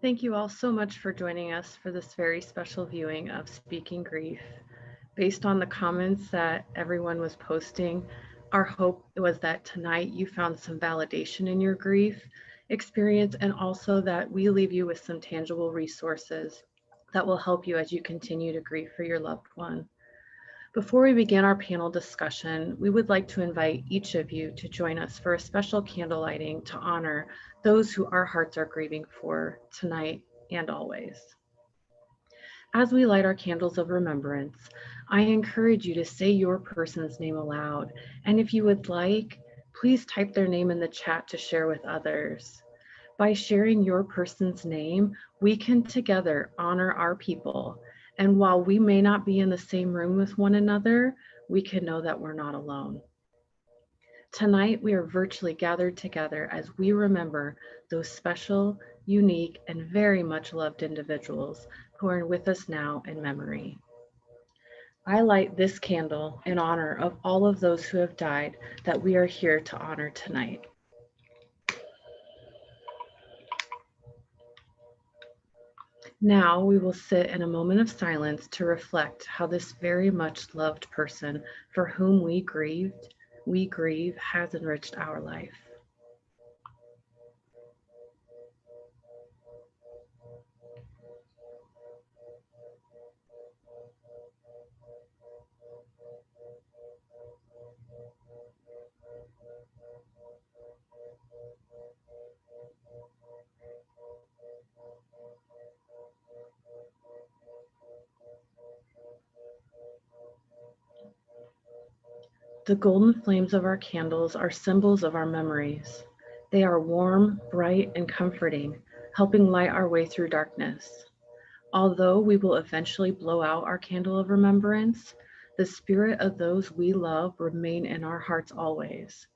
Thank you all so much for joining us for this very special viewing of Speaking Grief. Based on the comments that everyone was posting, our hope was that tonight you found some validation in your grief experience, and also that we leave you with some tangible resources that will help you as you continue to grieve for your loved one. Before we begin our panel discussion, we would like to invite each of you to join us for a special candle lighting to honor those who our hearts are grieving for tonight and always. As we light our candles of remembrance, I encourage you to say your person's name aloud, and if you would like, please type their name in the chat to share with others. By sharing your person's name, we can together honor our people. And while we may not be in the same room with one another, we can know that we're not alone. Tonight, we are virtually gathered together as we remember those special, unique, and very much loved individuals who are with us now in memory. I light this candle in honor of all of those who have died that we are here to honor tonight. Now we will sit in a moment of silence to reflect how this very much loved person for whom we grieve has enriched our life. The golden flames of our candles are symbols of our memories. They are warm, bright, and comforting, helping light our way through darkness. Although we will eventually blow out our candle of remembrance, the spirit of those we love remain in our hearts always.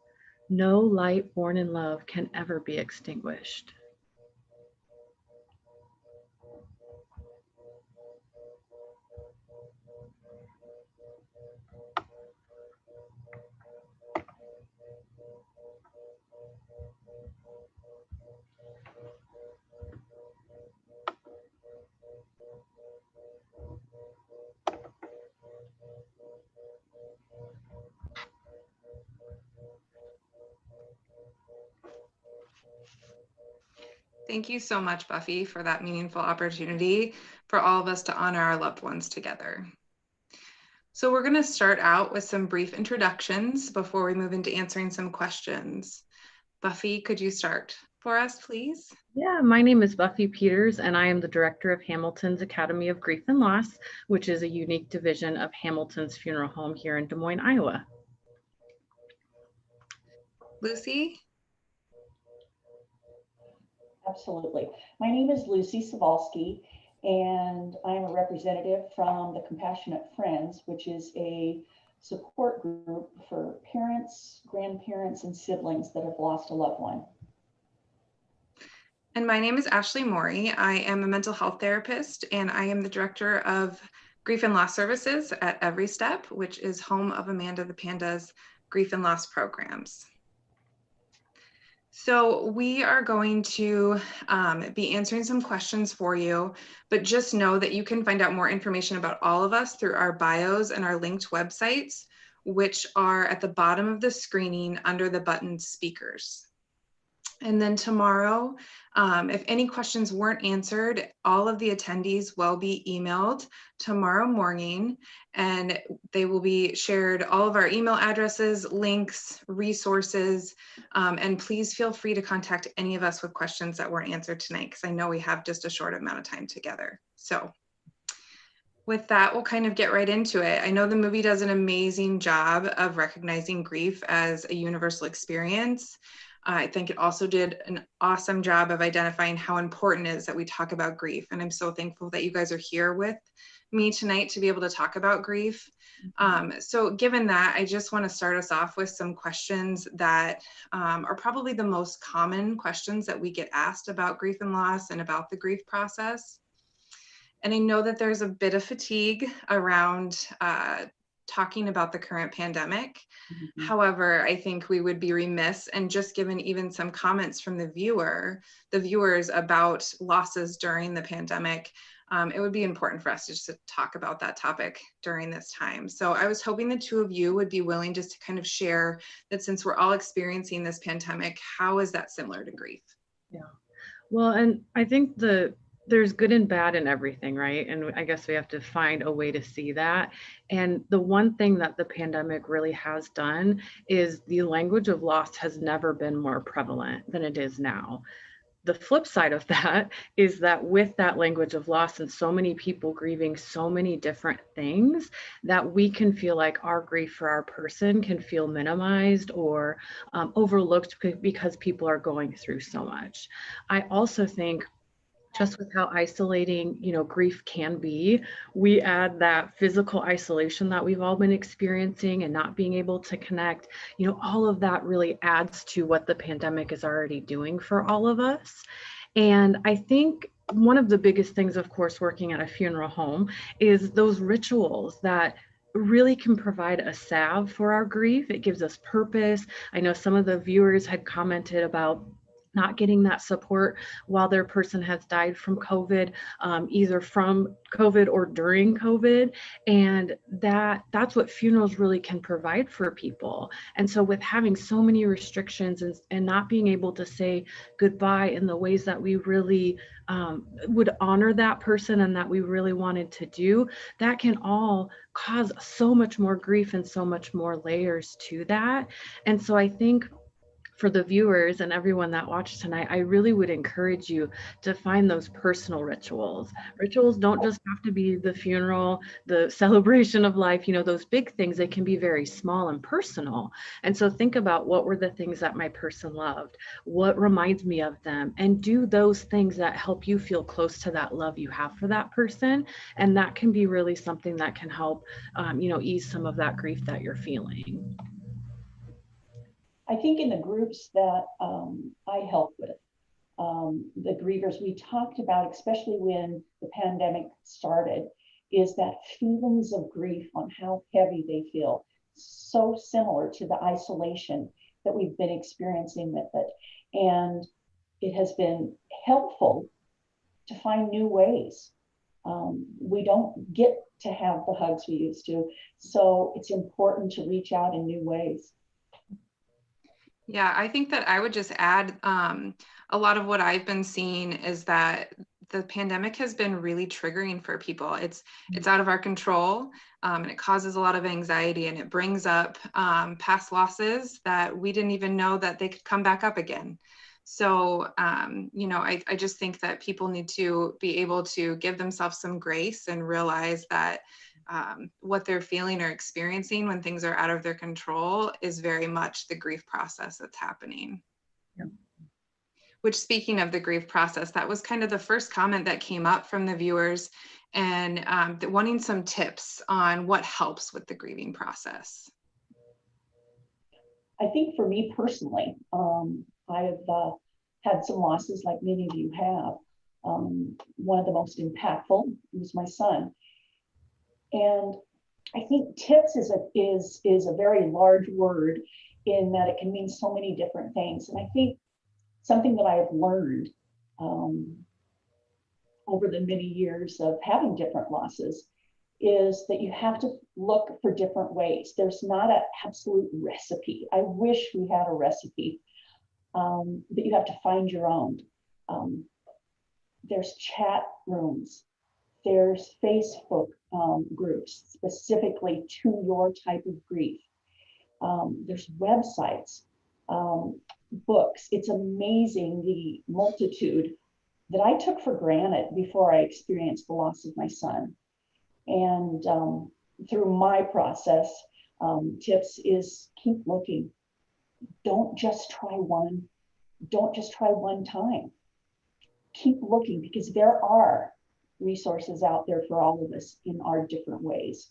No light born in love can ever be extinguished. Thank you so much, Buffy, for that meaningful opportunity for all of us to honor our loved ones together. So we're going to start out with some brief introductions before we move into answering some questions. Buffy, could you start for us, please? Yeah, my name is Buffy Peters, and I am the director of Hamilton's Academy of Grief and Loss, which is a unique division of Hamilton's Funeral Home here in Des Moines, Iowa. Lucy? Absolutely. My name is Lucy Suvalsky, and I am a representative from the Compassionate Friends, which is a support group for parents, grandparents, and siblings that have lost a loved one. And my name is Ashley Mori. I am a mental health therapist, and I am the director of Grief and Loss Services at EveryStep, which is home of Amanda the Panda's grief and loss programs. So we are going to be answering some questions for you, but just know that you can find out more information about all of us through our bios and our linked websites, which are at the bottom of the screening under the button speakers. And then tomorrow, if any questions weren't answered, all of the attendees will be emailed tomorrow morning, and they will be shared all of our email addresses, links, resources, and please feel free to contact any of us with questions that weren't answered tonight, because I know we have just a short amount of time together. So with that, we'll kind of get right into it. I know the movie does an amazing job of recognizing grief as a universal experience. I think it also did an awesome job of identifying how important it is that we talk about grief. And I'm so thankful that you guys are here with me tonight to be able to talk about grief. So given that, I just want to start us off with some questions that are probably the most common questions that we get asked about grief and loss and about the grief process. And I know that there's a bit of fatigue around talking about the current pandemic. Mhm. However, I think we would be remiss, and just given even some comments from the viewers about losses during the pandemic, it would be important for us just to talk about that topic during this time. So I was hoping the two of you would be willing just to kind of share that, since we're all experiencing this pandemic, how is that similar to grief? Yeah. Well, and I think there's good and bad in everything, right? And I guess we have to find a way to see that. And the one thing that the pandemic really has done is the language of loss has never been more prevalent than it is now. The flip side of that is that with that language of loss and so many people grieving so many different things, that we can feel like our grief for our person can feel minimized or overlooked because people are going through so much. I also think just with how isolating, grief can be, we add that physical isolation that we've all been experiencing and not being able to connect, all of that really adds to what the pandemic is already doing for all of us. And I think one of the biggest things, of course, working at a funeral home is those rituals that really can provide a salve for our grief. It gives us purpose. I know some of the viewers had commented about not getting that support while their person has died from COVID, either from COVID or during COVID. And that's what funerals really can provide for people. And so with having so many restrictions and not being able to say goodbye in the ways that we really would honor that person and that we really wanted to do, that can all cause so much more grief and so much more layers to that. And so I think for the viewers and everyone that watched tonight, I really would encourage you to find those personal rituals. Rituals don't just have to be the funeral, the celebration of life, those big things. They can be very small and personal. And so think about, what were the things that my person loved? What reminds me of them? And do those things that help you feel close to that love you have for that person. And that can be really something that can help, ease some of that grief that you're feeling. I think in the groups that I help with, the grievers, we talked about, especially when the pandemic started, is that feelings of grief, on how heavy they feel, so similar to the isolation that we've been experiencing with it. And it has been helpful to find new ways. We don't get to have the hugs we used to, so it's important to reach out in new ways. Yeah, I think that I would just add, a lot of what I've been seeing is that the pandemic has been really triggering for people. It's out of our control, and it causes a lot of anxiety, and it brings up past losses that we didn't even know that they could come back up again. So, I just think that people need to be able to give themselves some grace and realize that what they're feeling or experiencing when things are out of their control is very much the grief process that's happening. Yep. Which, speaking of the grief process, that was kind of the first comment that came up from the viewers, and wanting some tips on what helps with the grieving process. I think for me personally, I've had some losses like many of you have. One of the most impactful was my son. And I think tips is a very large word, in that it can mean so many different things. And I think something that I have learned over the many years of having different losses is that you have to look for different ways. There's not an absolute recipe. I wish we had a recipe, but you have to find your own. There's chat rooms. There's Facebook groups specifically to your type of grief. There's websites, books. It's amazing the multitude that I took for granted before I experienced the loss of my son. And through my process, tips is keep looking. Don't just try one. Don't just try one time. Keep looking, because there are resources out there for all of us in our different ways.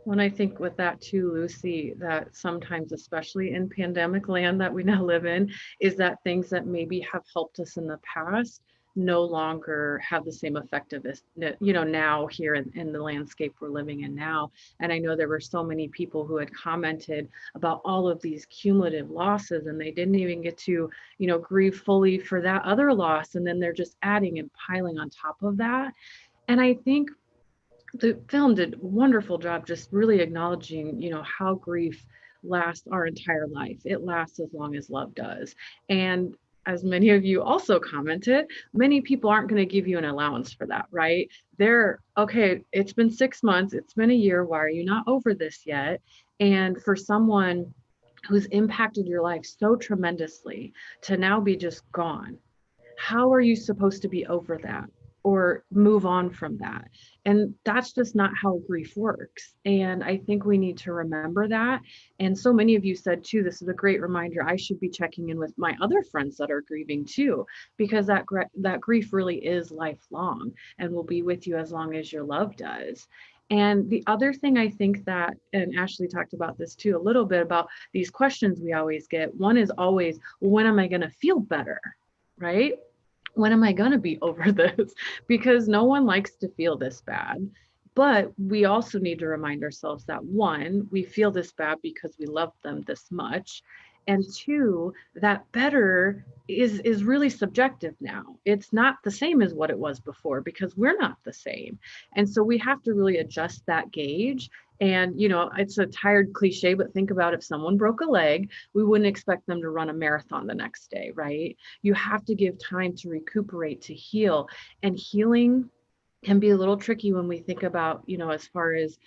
Well, I think with that too, Lucy, that sometimes, especially in pandemic land that we now live in, is that things that maybe have helped us in the past no longer have the same effectiveness, now here in the landscape we're living in now. And I know there were so many people who had commented about all of these cumulative losses, and they didn't even get to, grieve fully for that other loss. And then they're just adding and piling on top of that. And I think the film did a wonderful job just really acknowledging, how grief lasts our entire life. It lasts as long as love does. And as many of you also commented, many people aren't going to give you an allowance for that, right? They're okay, it's been 6 months, it's been a year, why are you not over this yet? And for someone who's impacted your life so tremendously to now be just gone, how are you supposed to be over that or move on from that? And that's just not how grief works. And I think we need to remember that. And so many of you said too, this is a great reminder, I should be checking in with my other friends that are grieving too, because that grief really is lifelong and will be with you as long as your love does. And the other thing I think that, and Ashley talked about this too a little bit, about these questions we always get. One is always, well, when am I going to feel better? Right? When am I going to be over this? Because no one likes to feel this bad. But we also need to remind ourselves that one, we feel this bad because we love them this much. And two, that better is really subjective now. It's not the same as what it was before because we're not the same. And so we have to really adjust that gauge. And, it's a tired cliche, but think about if someone broke a leg, we wouldn't expect them to run a marathon the next day, right? You have to give time to recuperate, to heal. And healing can be a little tricky when we think about, as far as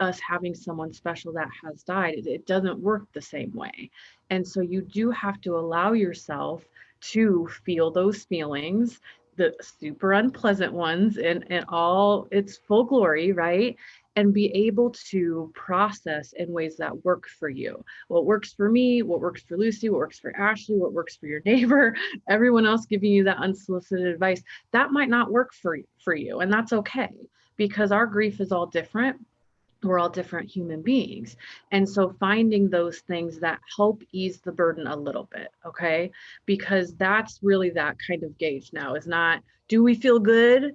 us having someone special that has died, it doesn't work the same way. And so you do have to allow yourself to feel those feelings, the super unpleasant ones, and all its full glory, right? And be able to process in ways that work for you. What works for me, what works for Lucy, what works for Ashley, what works for your neighbor, everyone else giving you that unsolicited advice, that might not work for you. And that's okay, because our grief is all different. We're all different human beings. And so finding those things that help ease the burden a little bit, okay? Because that's really that kind of gauge now, is not, do we feel good?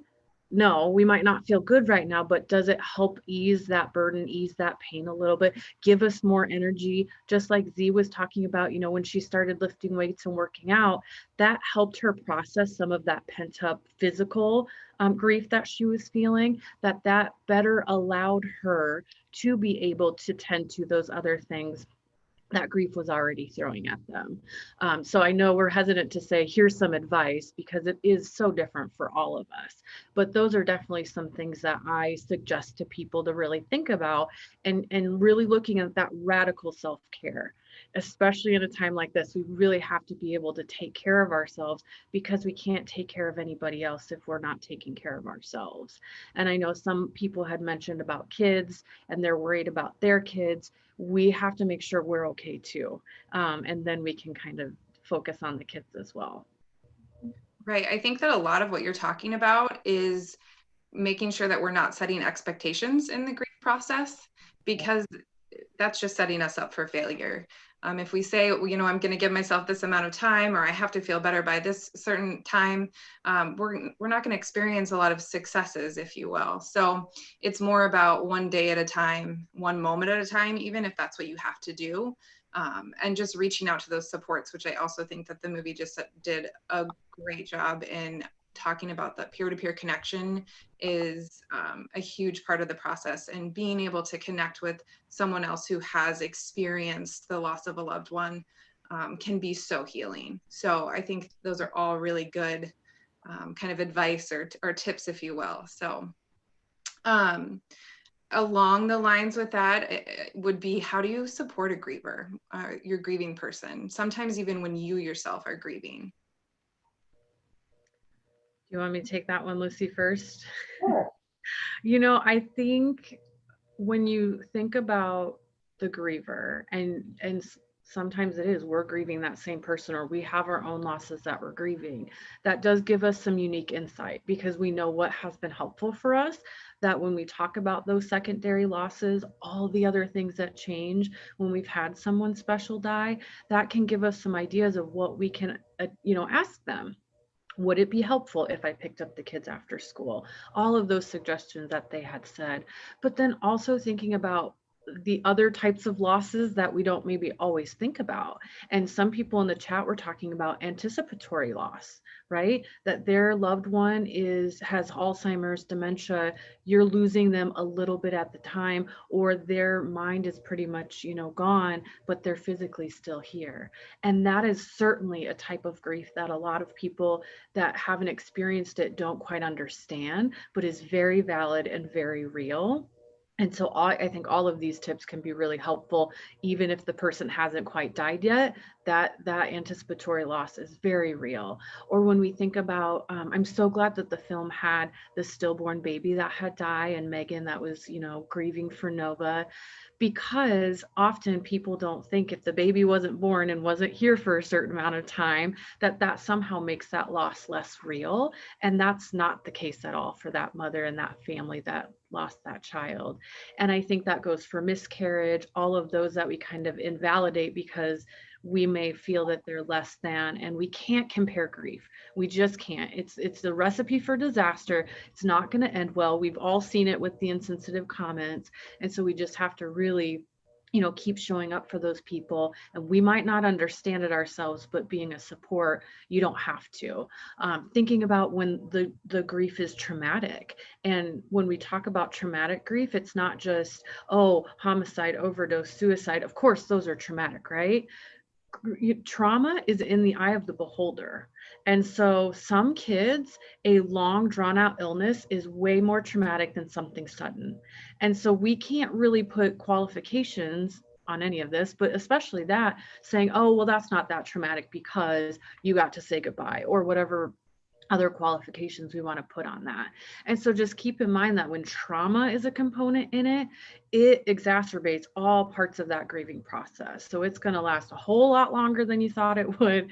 No, we might not feel good right now, but does it help ease that burden, ease that pain a little bit, give us more energy? Just like Z was talking about, when she started lifting weights and working out, that helped her process some of that pent up physical grief that she was feeling, that better allowed her to be able to tend to those other things that grief was already throwing at them. So I know we're hesitant to say, here's some advice, because it is so different for all of us. But those are definitely some things that I suggest to people to really think about, and really looking at that radical self-care. Especially in a time like this, we really have to be able to take care of ourselves, because we can't take care of anybody else if we're not taking care of ourselves. And I know some people had mentioned about kids and they're worried about their kids. We have to make sure we're okay too. And then we can kind of focus on the kids as well. Right. I think that a lot of what you're talking about is making sure that we're not setting expectations in the grief process, because that's just setting us up for failure. If we say, I'm going to give myself this amount of time, or I have to feel better by this certain time, we're not going to experience a lot of successes, if you will. So it's more about one day at a time, one moment at a time, even if that's what you have to do. And just reaching out to those supports, which I also think that the movie just did a great job in talking about. That peer-to-peer connection is a huge part of the process, and being able to connect with someone else who has experienced the loss of a loved one can be so healing. So I think those are all really good kind of advice or tips, if you will. So along the lines with that, it would be, how do you support a griever, your grieving person, sometimes even when you yourself are grieving? Do you want me to take that one, Lucy, first? Sure. I think when you think about the griever, and sometimes it is, we're grieving that same person, or we have our own losses that we're grieving, that does give us some unique insight, because we know what has been helpful for us, that when we talk about those secondary losses, all the other things that change when we've had someone special die, that can give us some ideas of what we can ask them. Would it be helpful if I picked up the kids after school? All of those suggestions that they had said. But then also thinking about the other types of losses that we don't maybe always think about. And some people in the chat were talking about anticipatory loss, right? That their loved one has Alzheimer's, dementia, you're losing them a little bit at the time, or their mind is pretty much, gone, but they're physically still here. And that is certainly a type of grief that a lot of people that haven't experienced it don't quite understand, but is very valid and very real. And so I think all of these tips can be really helpful, even if the person hasn't quite died yet. That anticipatory loss is very real. Or when we think about, I'm so glad that the film had the stillborn baby that had died, and Megan that was, grieving for Nova, because often people don't think if the baby wasn't born and wasn't here for a certain amount of time, that somehow makes that loss less real. And that's not the case at all for that mother and that family that lost that child. And I think that goes for miscarriage, all of those that we kind of invalidate because we may feel that they're less than, and we can't compare grief. We just can't. It's the recipe for disaster. It's not going to end well. We've all seen it with the insensitive comments. And so we just have to really keep showing up for those people. And we might not understand it ourselves, but being a support, you don't have to. Thinking about when the grief is traumatic. And when we talk about traumatic grief, it's not just, oh, homicide, overdose, suicide. Of course, those are traumatic, right? Trauma is in the eye of the beholder. And so some kids, a long drawn out illness is way more traumatic than something sudden. And so we can't really put qualifications on any of this, but especially that saying, oh, well, that's not that traumatic because you got to say goodbye, or whatever other qualifications we want to put on that. And so just keep in mind that when trauma is a component in it, it exacerbates all parts of that grieving process. So it's going to last a whole lot longer than you thought it would,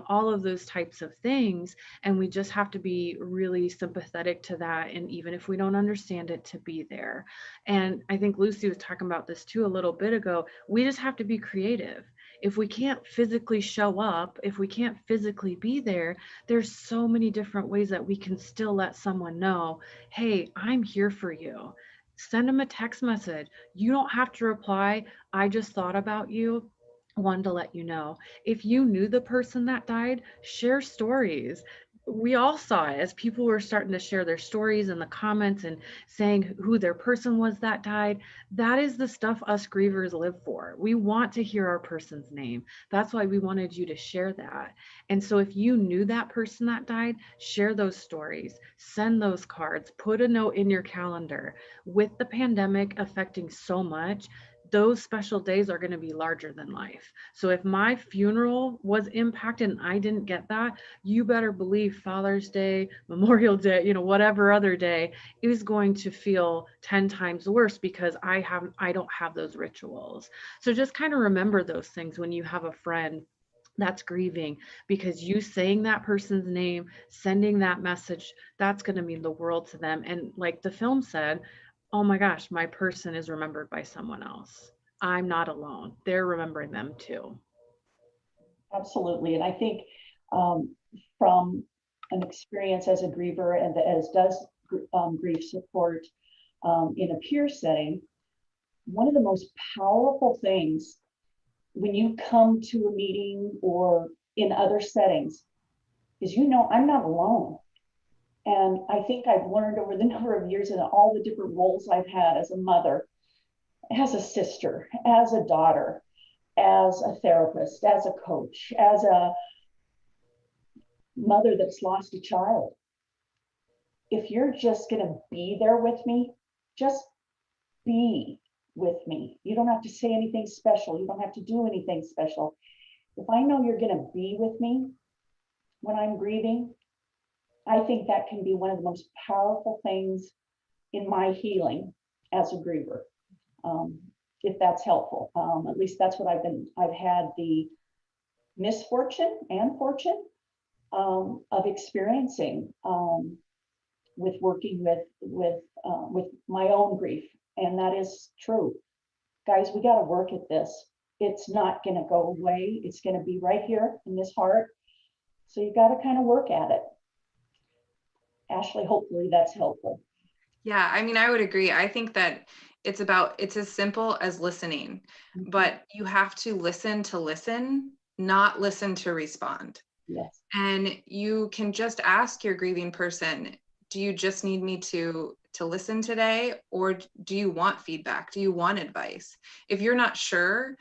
all of those types of things. And we just have to be really sympathetic to that. And even if we don't understand it, to be there. And I think Lucy was talking about this too a little bit ago. We just have to be creative. If we can't physically show up, if we can't physically be there, there's so many different ways that we can still let someone know, hey, I'm here for you. Send them a text message. You don't have to reply. I just thought about you. Wanted to let you know. If you knew the person that died, share stories. We all saw it as people were starting to share their stories in the comments and saying who their person was that died. That is the stuff us grievers live for. We want to hear our person's name. That's why we wanted you to share that. And so if you knew that person that died, share those stories, send those cards, put a note in your calendar. With the pandemic affecting so much, those special days are going to be larger than life. So if my funeral was impacted and I didn't get that, you better believe Father's Day, Memorial Day, whatever other day is going to feel 10 times worse because I don't have those rituals. So just kind of remember those things when you have a friend that's grieving, because you saying that person's name, sending that message, that's going to mean the world to them. And like the film said, oh my gosh, my person is remembered by someone else. I'm not alone. They're remembering them too. Absolutely. And I think from an experience as a griever and as does grief support in a peer setting, one of the most powerful things when you come to a meeting or in other settings is, I'm not alone. And I think I've learned over the number of years and all the different roles I've had as a mother, as a sister, as a daughter, as a therapist, as a coach, as a mother that's lost a child. If you're just going to be there with me, just be with me. You don't have to say anything special. You don't have to do anything special. If I know you're going to be with me when I'm grieving, I think that can be one of the most powerful things in my healing as a griever, if that's helpful. At least that's what I've had the misfortune and fortune of experiencing with working with my own grief. And that is true. Guys, we got to work at this. It's not going to go away. It's going to be right here in this heart. So you got to kind of work at it. Ashley, hopefully that's helpful. Yeah, I mean, I would agree. I think that it's as simple as listening, but you have to listen, not listen to respond. Yes. And you can just ask your grieving person, do you just need me to listen today, or do you want feedback? Do you want advice? If you're not sure,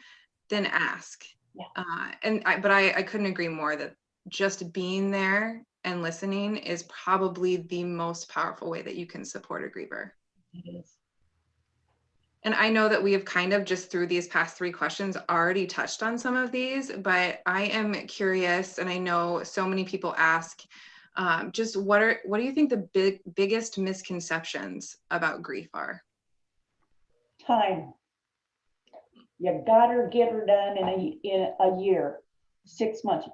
then ask. Yeah. But I couldn't agree more that just being there and listening is probably the most powerful way that you can support a griever. It is. And I know that we have kind of just through these past 3 questions already touched on some of these, but I am curious, and I know so many people ask, just what do you think the biggest misconceptions about grief are? Time. You got her, get her done in a year, 6 months,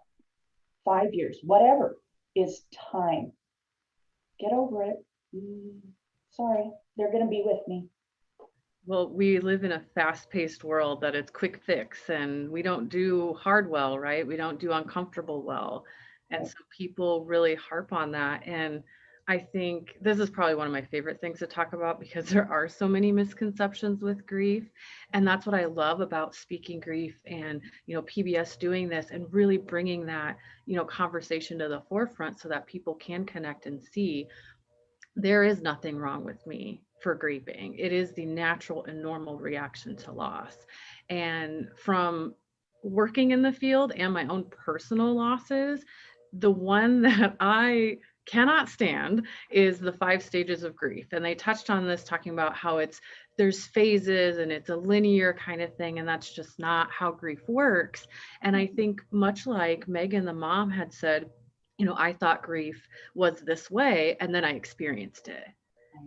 5 years, whatever is time. Get over it. Sorry, they're going to be with me. Well, we live in a fast-paced world that it's quick fix, and we don't do hard well, right? We don't do uncomfortable well. And so people really harp on that. And I think this is probably one of my favorite things to talk about because there are so many misconceptions with grief. And that's what I love about Speaking Grief and, PBS doing this and really bringing that, conversation to the forefront so that people can connect and see there is nothing wrong with me for grieving. It is the natural and normal reaction to loss. And from working in the field and my own personal losses, the one that I cannot stand is the 5 stages of grief. And they touched on this talking about how there's phases and it's a linear kind of thing. And that's just not how grief works. And I think much like Megan, the mom, had said, I thought grief was this way, and then I experienced it.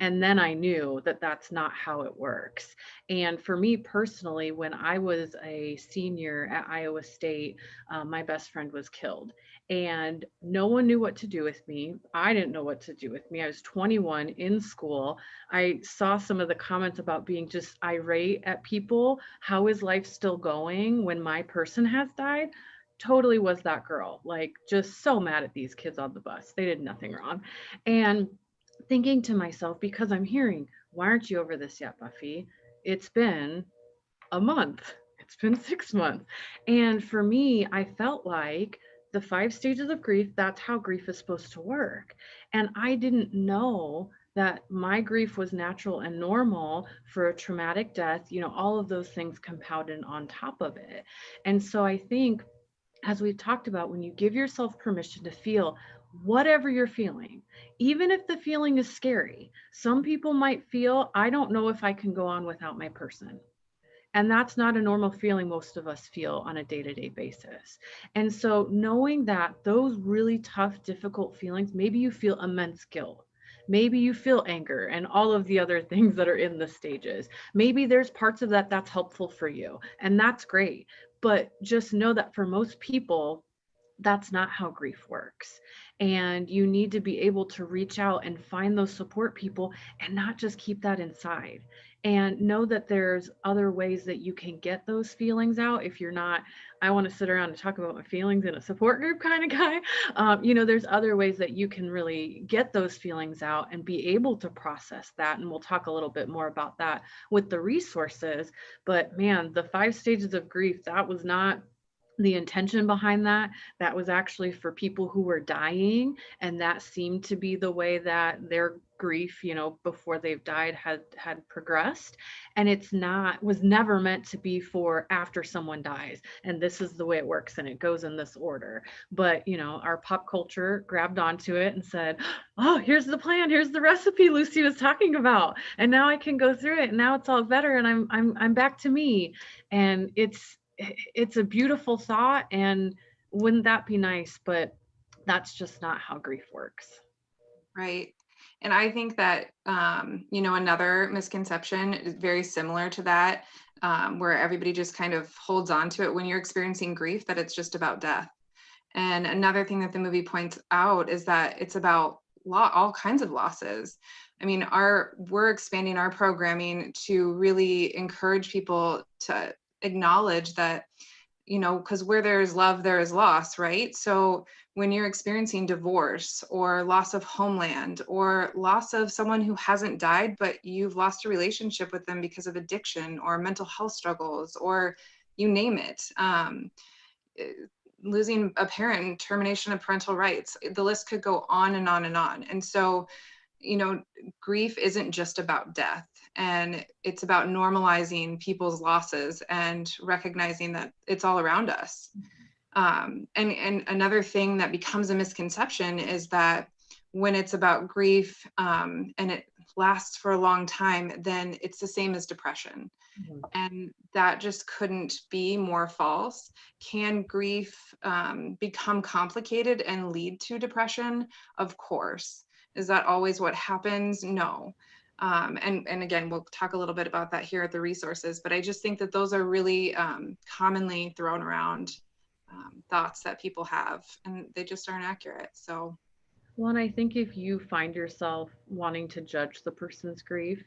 And then I knew that that's not how it works. And for me personally, when I was a senior at Iowa State, my best friend was killed. And no one knew what to do with me. I didn't know what to do with me. I was 21 in school. I saw some of the comments about being just irate at people. How is life still going when my person has died? Totally was that girl, like just so mad at these kids on the bus. They did nothing wrong. And thinking to myself, because I'm hearing, why aren't you over this yet, Buffy? It's been a month. It's been 6 months. And for me, I felt like the 5 stages of grief, that's how grief is supposed to work. And I didn't know that my grief was natural and normal for a traumatic death, all of those things compounded on top of it. And so I think, as we've talked about, when you give yourself permission to feel whatever you're feeling, even if the feeling is scary, some people might feel, I don't know if I can go on without my person. And that's not a normal feeling most of us feel on a day-to-day basis. And so knowing that those really tough, difficult feelings, maybe you feel immense guilt. Maybe you feel anger and all of the other things that are in the stages. Maybe there's parts of that that's helpful for you, and that's great. But just know that for most people, that's not how grief works. And you need to be able to reach out and find those support people and not just keep that inside. And know that there's other ways that you can get those feelings out. If you're not, I want to sit around and talk about my feelings in a support group kind of guy, there's other ways that you can really get those feelings out and be able to process that. And we'll talk a little bit more about that with the resources. But man, the 5 stages of grief, that was not the intention behind that. That was actually for people who were dying, and that seemed to be the way that their grief, before they've died had progressed. And was never meant to be for after someone dies and this is the way it works and it goes in this order. But our pop culture grabbed onto it and said, oh, here's the plan, here's the recipe Lucy was talking about, and now I can go through it and now it's all better and I'm back to me. And it's a beautiful thought, and wouldn't that be nice? But that's just not how grief works. Right. And I think that, another misconception is very similar to that, where everybody just kind of holds on to it when you're experiencing grief, that it's just about death. And another thing that the movie points out is that it's about all kinds of losses. I mean, we're expanding our programming to really encourage people to acknowledge that, you know, because where there is love, there is loss, right? So when you're experiencing divorce or loss of homeland or loss of someone who hasn't died, but you've lost a relationship with them because of addiction or mental health struggles, or you name it, losing a parent, termination of parental rights, the list could go on and on and on. And so, you know, grief isn't just about death, and it's about normalizing people's losses and recognizing that it's all around us. And another thing that becomes a misconception is that when it's about grief and it lasts for a long time, then it's the same as depression. Mhm. And that just couldn't be more false. Can grief become complicated and lead to depression? Of course. Is that always what happens? No. And again, we'll talk a little bit about that here at the resources, but I just think that those are really commonly thrown around thoughts that people have, and they just aren't accurate. So. Well, and I think if you find yourself wanting to judge the person's grief,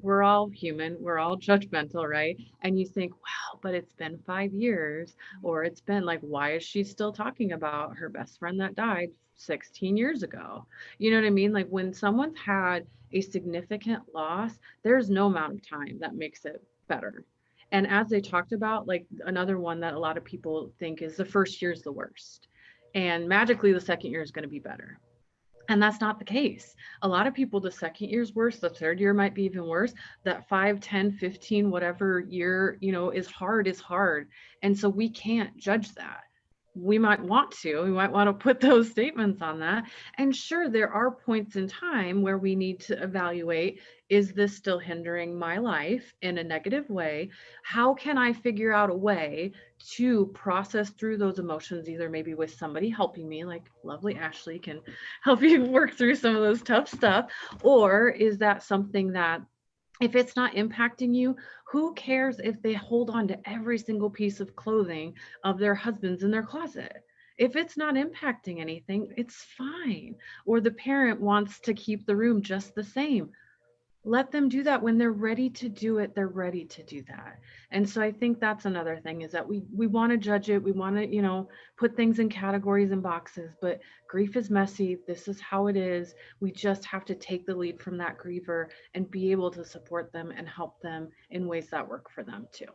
we're all human, we're all judgmental, right? And you think, wow, but it's been 5 years, or it's been like, why is she still talking about her best friend that died 16 years ago? You know what I mean? Like when someone's had a significant loss, there's no amount of time that makes it better. And as they talked about, like another one that a lot of people think is the first year is the worst. And magically, the second year is going to be better. And that's not the case. A lot of people, the second year's worse, the third year might be even worse. That 5, 10, 15, whatever year, you know, is hard is hard. And so we can't judge that. We might want to, we might want to put those statements on that. And sure, there are points in time where we need to evaluate, is this still hindering my life in a negative way? How can I figure out a way to process through those emotions, either maybe with somebody helping me, like lovely Ashley can help you work through some of those tough stuff? Or is that something that, if it's not impacting you, who cares if they hold on to every single piece of clothing of their husbands in their closet? If it's not impacting anything, it's fine. Or the parent wants to keep the room just the same. Let them do that. When they're ready to do it, they're ready to do that. And so I think that's another thing, is that we want to judge it, we want to, you know, put things in categories and boxes, but grief is messy. This is how it is. We just have to take the lead from that griever and be able to support them and help them in ways that work for them too.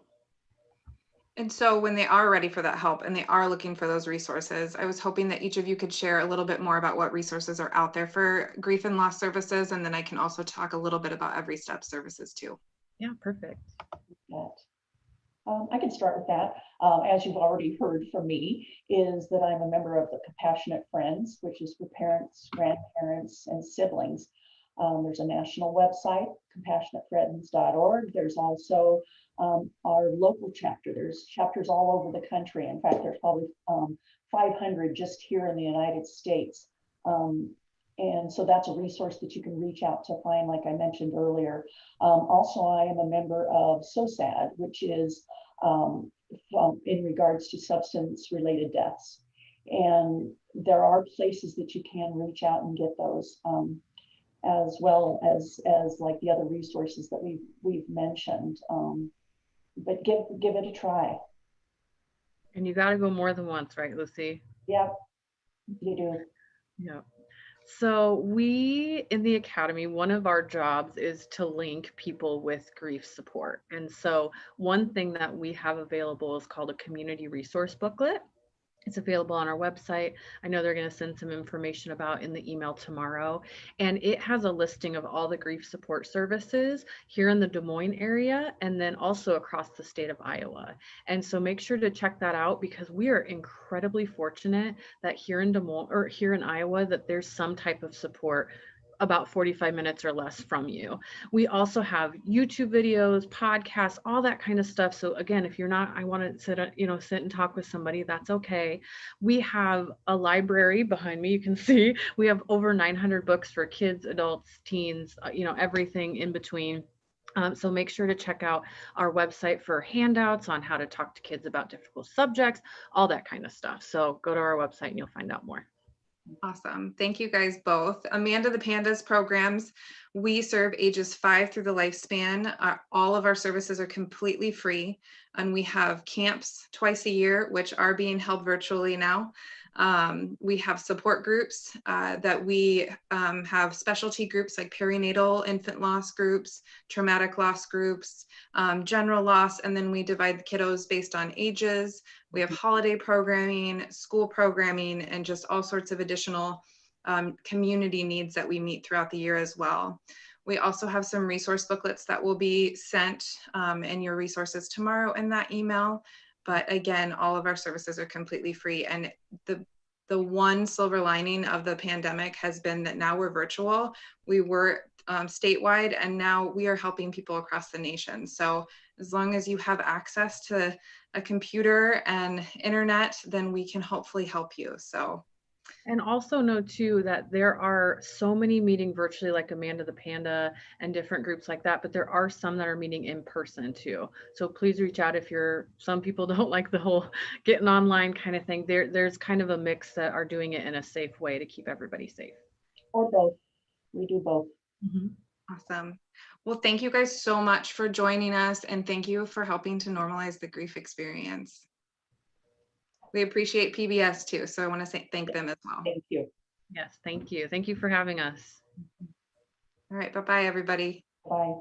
And so when they are ready for that help and they are looking for those resources, I was hoping that each of you could share a little bit more about what resources are out there for grief and loss services. And then I can also talk a little bit about EveryStep services too. Yeah, perfect. I can start with that. As you've already heard from me, is that I'm a member of the Compassionate Friends, which is for parents, grandparents, and siblings. There's a national website, compassionatefriends.org. There's also our local chapter. There's chapters all over the country. In fact, there's probably 500 just here in the United States. And so that's a resource that you can reach out to find, like I mentioned earlier. Also, I am a member of SOSAD, which is in regards to substance-related deaths. And there are places that you can reach out and get those, as well as like the other resources that we've mentioned. But give it a try. And you got to go more than once, right, Lucy? Yeah, you do. Yeah. So we in the Academy, one of our jobs is to link people with grief support. And so one thing that we have available is called a community resource booklet. It's available on our website. I know they're going to send some information about in the email tomorrow. And it has a listing of all the grief support services here in the Des Moines area, and then also across the state of Iowa. And so make sure to check that out, because we are incredibly fortunate that here in Des Moines, or here in Iowa, that there's some type of support about 45 minutes or less from you. We also have YouTube videos, podcasts, all that kind of stuff. So again, if you're not, I want to sit and talk with somebody, that's okay. We have a library behind me. You can see we have over 900 books for kids, adults, teens, everything in between. So make sure to check out our website for handouts on how to talk to kids about difficult subjects, all that kind of stuff. So go to our website and you'll find out more. Awesome. Thank you guys both. Amanda, the Pandas programs, we serve ages 5 through the lifespan. All of our services are completely free, and we have camps twice a year, which are being held virtually now. We have support groups that we have specialty groups like perinatal infant loss groups, traumatic loss groups, general loss, and then we divide the kiddos based on ages. We have holiday programming, school programming, and just all sorts of additional community needs that we meet throughout the year as well. We also have some resource booklets that will be sent in your resources tomorrow in that email. But again, all of our services are completely free. And the one silver lining of the pandemic has been that now we're virtual. We were statewide, and now we are helping people across the nation. So as long as you have access to a computer and internet, then we can hopefully help you. So. And also know too that there are so many meeting virtually, like Amanda the Panda and different groups like that, but there are some that are meeting in person too. So please reach out if some people don't like the whole getting online kind of thing. There's kind of a mix that are doing it in a safe way to keep everybody safe. Or both. We do both. Mm-hmm. Awesome. Well, thank you guys so much for joining us, and thank you for helping to normalize the grief experience. We appreciate PBS too, so I want to thank them as well. Thank you. Yes, thank you. Thank you for having us. All right, bye-bye, everybody. Bye.